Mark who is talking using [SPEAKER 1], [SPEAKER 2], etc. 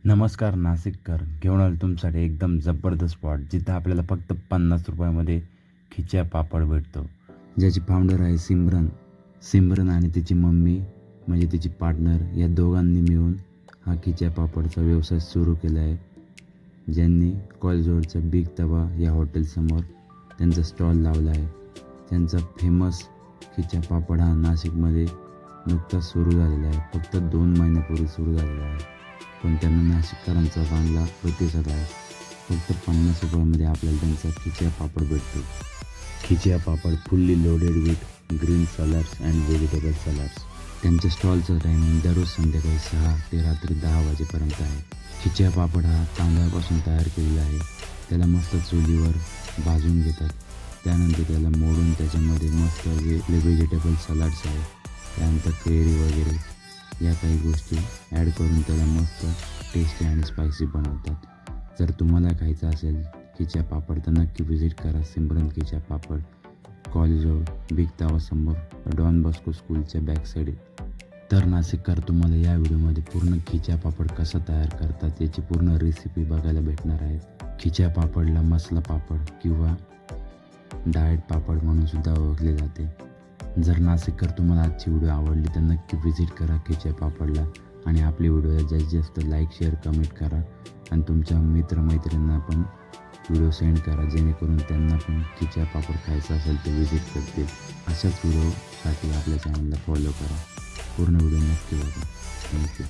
[SPEAKER 1] नमस्कार नाशिककर, घेऊन आलो तुमच्यासाठी एकदम जबरदस्त स्पॉट जिथं आपल्याला फक्त 50 रुपयामध्ये खिच्या पापड भेटतो. ज्याची फाउंडर आहे सिमरन आणि तिची मम्मी म्हणजे तिची पार्टनर, या दोघांनी मिळून हा खिच्या पापडचा व्यवसाय सुरू केला आहे. ज्यांनी कॉलेजरोडच्या बिग तवा या हॉटेलसमोर त्यांचा स्टॉल लावला आहे. त्यांचा फेमस खिच्या पापड हा नाशिकमध्ये नुकताच सुरू झालेला आहे. फक्त 2 महिन्यापूर्वी सुरू झालेला आहे, पण त्यांना नाशिककरांचा चांगला प्रतिसाद आहे. फक्त 50 रुपयामध्ये आपल्याला त्यांचा खिच्या पापड भेटतो. खिच्या पापड fully loaded with green salads and vegetable salads. त्यांच्या स्टॉलचं टायमिंग दररोज संध्याकाळी 6 ते रात्री 10 वाजेपर्यंत आहे. खिच्या पापड हा तांदळापासून तयार केलेला आहे. त्याला मस्त चुलीवर भाजून घेतात. त्यानंतर त्याला मोडून त्याच्यामध्ये मस्त व्हेजिटेबल सलाड्स आहे, त्यानंतर कैरी वगैरे या काही गोष्टी ॲड करून त्याला मस्त टेस्टी आणि स्पायसी बनवतात. जर तुम्हाला खायचं असेल खिच्या पापड तर नक्की व्हिजिट करा सिमरन खिच्या पापड, कॉलेज रोड बिग तावासमोर डॉन बॉस्को स्कूलच्या बॅक साईड. तर नाशिककर, तुम्हाला या व्हिडिओमध्ये पूर्ण खिच्या पापड कसा तयार करतात याची पूर्ण रेसिपी बघायला भेटणार आहे. खिच्या पापडला मसाला पापड किंवा डाएट पापड म्हणून सुद्धा ओळखले जाते. जर नाशिककर तुम्हाला आजची व्हिडिओ आवडली तर नक्की व्हिजिट करा खिच्या पापडला आणि आपली व्हिडिओला जास्तीत जास्त लाईक, शेअर, कमेंट करा आणि तुमच्या मित्रमैत्रिणींना पण व्हिडिओ सेंड करा, जेणेकरून त्यांना पण खिच्या पापड खायचा असेल ते व्हिजिट करतील. अशाच व्हिडिओसाठी आपल्या चॅनलला फॉलो करा. पूर्ण व्हिडिओ नक्की बघा. थँक्यू.